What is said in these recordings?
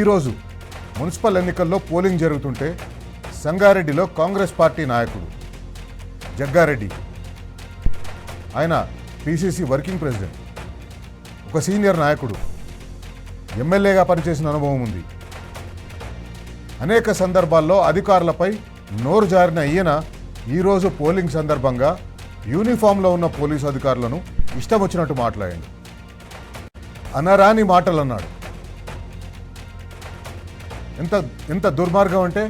ఈరోజు మున్సిపల్ ఎన్నికల్లో పోలింగ్ జరుగుతుంటే సంగారెడ్డిలో కాంగ్రెస్ పార్టీ నాయకుడు జగ్గారెడ్డి, ఆయన పిసిసి వర్కింగ్ ప్రెసిడెంట్, ఒక సీనియర్ నాయకుడు, ఎమ్మెల్యేగా పనిచేసిన అనుభవం ఉంది. అనేక సందర్భాల్లో అధికారులపై నోరు జారిన ఈయన ఈరోజు పోలింగ్ సందర్భంగా యూనిఫామ్లో ఉన్న పోలీసు అధికారులను ఇష్టం వచ్చినట్టు మాట్లాడాడు. అనరాని మాటలు అన్నాడు. ఎంత దుర్మార్గం అంటే,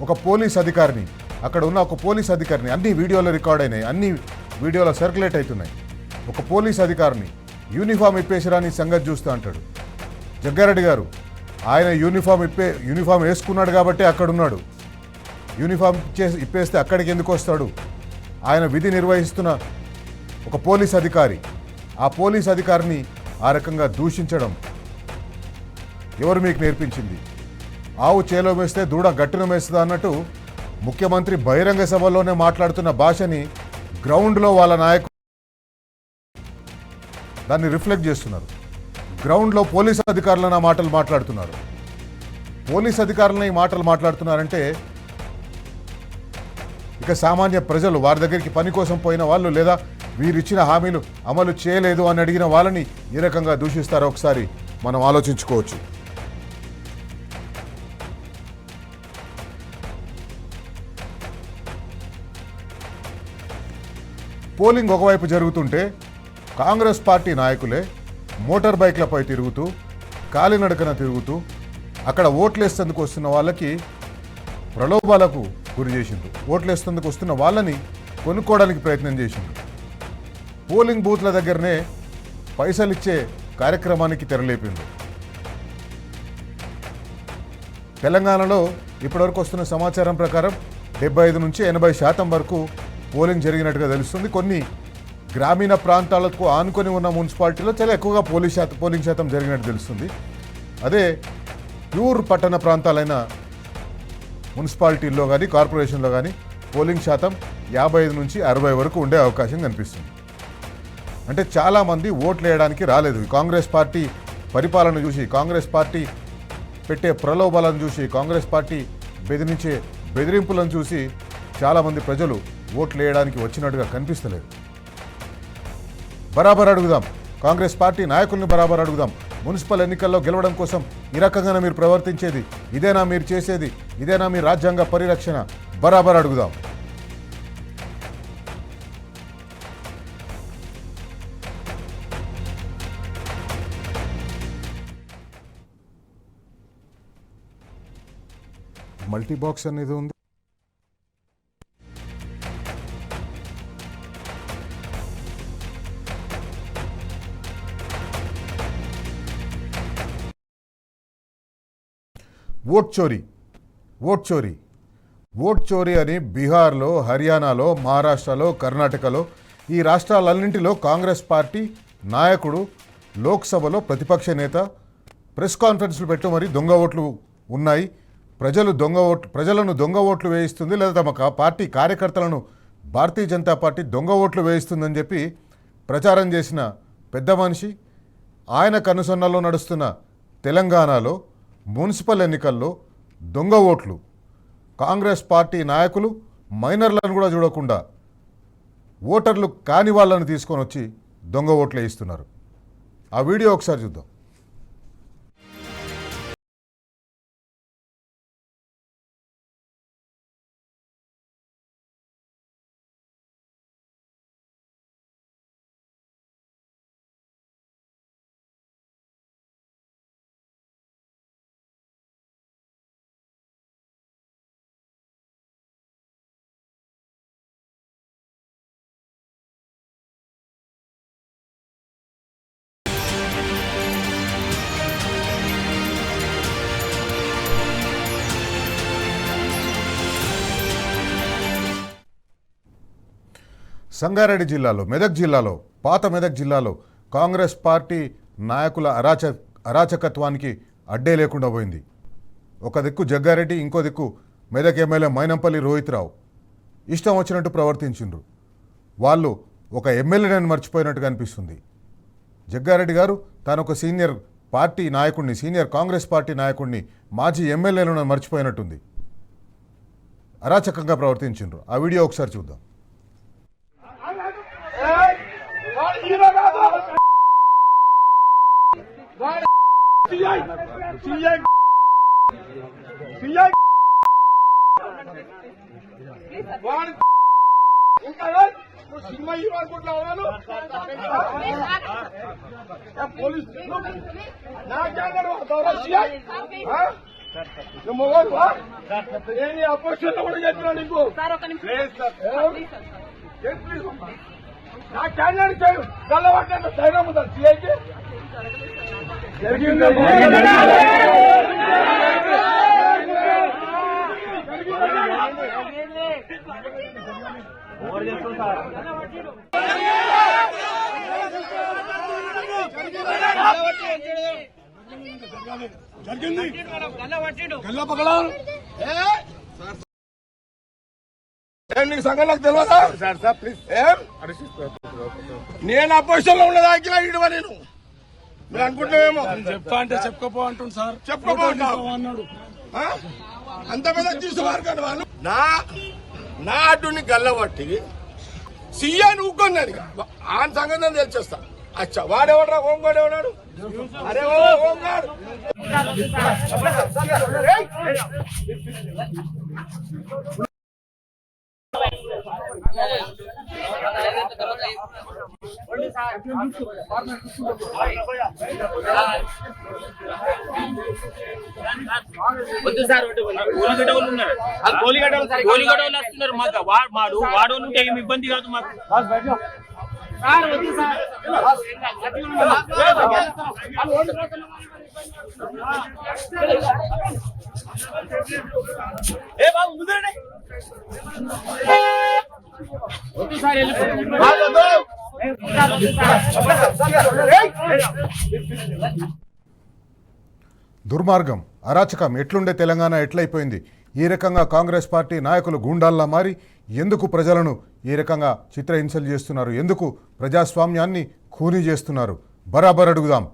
ఒక పోలీస్ అధికారిని, అక్కడ ఉన్న ఒక పోలీస్ అధికారిని, అన్ని వీడియోలో రికార్డ్ అయినాయి, అన్ని వీడియోలో సర్క్యులేట్ అవుతున్నాయి, ఒక పోలీస్ అధికారిని యూనిఫామ్ ఇప్పేసిరాని సంగతి చూస్తూ అంటాడు. జగ్గారెడ్డి గారు ఆయన యూనిఫామ్ వేసుకున్నాడు కాబట్టి అక్కడున్నాడు. యూనిఫామ్ ఇప్పేస్తే అక్కడికి ఎందుకు వస్తాడు? ఆయన విధి నిర్వహిస్తున్న ఒక పోలీస్ అధికారి, ఆ పోలీస్ అధికారిని ఆ రకంగా దూషించడం ఎవరు మీకు నేర్పించింది? ఆవు చేలో వేస్తే దూడ గట్టున వేస్తుందా అన్నట్టు ముఖ్యమంత్రి బహిరంగ సభలోనే మాట్లాడుతున్న భాషని గ్రౌండ్లో వాళ్ళ నాయకులు దాన్ని రిఫ్లెక్ట్ చేస్తున్నారు. గ్రౌండ్లో పోలీస్ అధికారులను ఆ మాటలు మాట్లాడుతున్నారు. పోలీస్ అధికారులను ఈ మాటలు మాట్లాడుతున్నారంటే ఇక సామాన్య ప్రజలు, వారి దగ్గరికి పని కోసం పోయిన వాళ్ళు, లేదా వీరిచ్చిన హామీలు అమలు చేయలేదు అని అడిగిన వాళ్ళని ఏ రకంగా దూషిస్తారో ఒకసారి మనం ఆలోచించుకోవచ్చు. పోలింగ్ ఒకవైపు జరుగుతుంటే కాంగ్రెస్ పార్టీ నాయకులే మోటార్ బైక్లపై తిరుగుతూ, కాలినడకన తిరుగుతూ, అక్కడ ఓట్లేసేందుకు వస్తున్న వాళ్ళకి ప్రలోభాలకు గురి చేసిండ్రు. ఓట్లేసేందుకు వస్తున్న వాళ్ళని కొనుక్కోవడానికి ప్రయత్నం చేసిండ్రు. పోలింగ్ బూత్ల దగ్గరనే పైసలు ఇచ్చే కార్యక్రమానికి తెరలేపిండ్రు. తెలంగాణలో ఇప్పటివరకు వస్తున్న సమాచారం ప్రకారం 75 నుంచి 80% వరకు పోలింగ్ జరిగినట్టుగా తెలుస్తుంది. కొన్ని గ్రామీణ ప్రాంతాలకు ఆనుకొని ఉన్న మున్సిపాలిటీలో చాలా ఎక్కువగా పోలింగ్ శాతం జరిగినట్టు తెలుస్తుంది. అదే ప్యూర్ పట్టణ ప్రాంతాలైన మున్సిపాలిటీల్లో కానీ కార్పొరేషన్లో కానీ పోలింగ్ శాతం 55 నుంచి 60 వరకు ఉండే అవకాశం కనిపిస్తుంది. అంటే చాలామంది ఓట్లు వేయడానికి రాలేదు. కాంగ్రెస్ పార్టీ పరిపాలన చూసి, కాంగ్రెస్ పార్టీ పెట్టే ప్రలోభాలను చూసి, కాంగ్రెస్ పార్టీ బెదిరించే బెదిరింపులను చూసి చాలామంది ప్రజలు ఓట్లు వేయడానికి వచ్చినట్టుగా కనిపిస్తలేదు. బరాబర్ అడుగుదాం, కాంగ్రెస్ పార్టీ నాయకుల్ని బరాబర్ అడుగుదాం. మున్సిపల్ ఎన్నికల్లో గెలవడం కోసం ఈ రకంగానే మీరు ప్రవర్తించేది? ఇదేనా మీరు చేసేది? ఇదేనా మీ రాజ్యాంగ పరిరక్షణ? బరాబర్ అడుగుదాం. మల్టీ బాక్స్ అనేది ఉంది. ఓట్ చోరీ అని బీహార్లో, హర్యానాలో, మహారాష్ట్రలో, కర్ణాటకలో, ఈ రాష్ట్రాలన్నింటిలో కాంగ్రెస్ పార్టీ నాయకుడు లోక్సభలో ప్రతిపక్ష నేత ప్రెస్ కాన్ఫరెన్స్లు పెట్టు మరి దొంగ ఓట్లు ఉన్నాయి, ప్రజలను దొంగ ఓట్లు వేయిస్తుంది, లేదా తమ పార్టీ కార్యకర్తలను భారతీయ జనతా పార్టీ దొంగ ఓట్లు వేయిస్తుందని చెప్పి ప్రచారం చేసిన పెద్ద మనిషి, ఆయన కనుసన్నల్లో నడుస్తున్న తెలంగాణలో మున్సిపల్ ఎన్నికల్లో దొంగ ఓట్లు, కాంగ్రెస్ పార్టీ నాయకులు మైనర్లను కూడా చూడకుండా ఓటర్లు కాని వాళ్ళని తీసుకొని వచ్చి దొంగ ఓట్లు వేయిస్తున్నారు. ఆ వీడియో ఒకసారి చూద్దాం. సంగారెడ్డి జిల్లాలో, పాత మెదక్ జిల్లాలో కాంగ్రెస్ పార్టీ నాయకుల అరాచకత్వానికి అడ్డే లేకుండా పోయింది. ఒక దిక్కు జగ్గారెడ్డి, ఇంకో దిక్కు మెదక్ ఎమ్మెల్యే మైనంపల్లి రోహిత్ రావు ఇష్టం వచ్చినట్టు ప్రవర్తించిండ్రు. వాళ్ళు ఒక ఎమ్మెల్యేని మర్చిపోయినట్టుగా అనిపిస్తుంది. జగ్గారెడ్డి గారు తాను ఒక సీనియర్ పార్టీ నాయకుడిని, సీనియర్ కాంగ్రెస్ పార్టీ నాయకుడిని, మాజీ ఎమ్మెల్యేలను మర్చిపోయినట్టుంది. అరాచకంగా ప్రవర్తించారు. ఆ వీడియో ఒకసారి చూద్దాం. సినిమా హీరో అనుకుంటున్నా పోలీసు నా నేను అపోజిషన్ కూడా చెప్పినా నీకు నా క్యాండిడేట్ గల్లబట్టే ధైర్యం ఉందా సిఐకి జరిగింది. నీకు సంఘాలకు తెలియదా? నేను అపోజిషన్ లో ఉన్నదా ఇడవ నేను మీరు అనుకుంటామేమో చెప్తా అంటే చెప్పుకోపో అంటుంది సార్. చెప్పుకోపో అన్నాడు. అంత పెద్ద తీసుకోవారు కానీ వాళ్ళు నా అడ్డుని గల్లబట్టి సీఎన్ ఊకొన్నాడు. ఆ సంగతి తెలిచేస్తా. అచ్చా వాడేవాడు హోంగాడు ఎవడాడు? అరే హోంగాడు వద్దు సార్, గోలిగడ్డలు ఉన్నారు. గోలిగడ్డలు వస్తున్నారు. మాకు వాడు ఉంటే ఏమి ఇబ్బంది కాదు మాకు. సార్ వద్దు సార్. ఏ బాబు ముందునే వద్దు సార్. దుర్మార్గం, అరాచకం ఎట్లుండే తెలంగాణ ఎట్లయిపోయింది? ఈ రకంగా కాంగ్రెస్ పార్టీ నాయకులు గూండాల్లా మారి ఎందుకు ప్రజలను ఈ రకంగా చిత్రహింసలు చేస్తున్నారు? ఎందుకు ప్రజాస్వామ్యాన్ని ఖూనీ చేస్తున్నారు? బరాబర్ అడుగుదాం.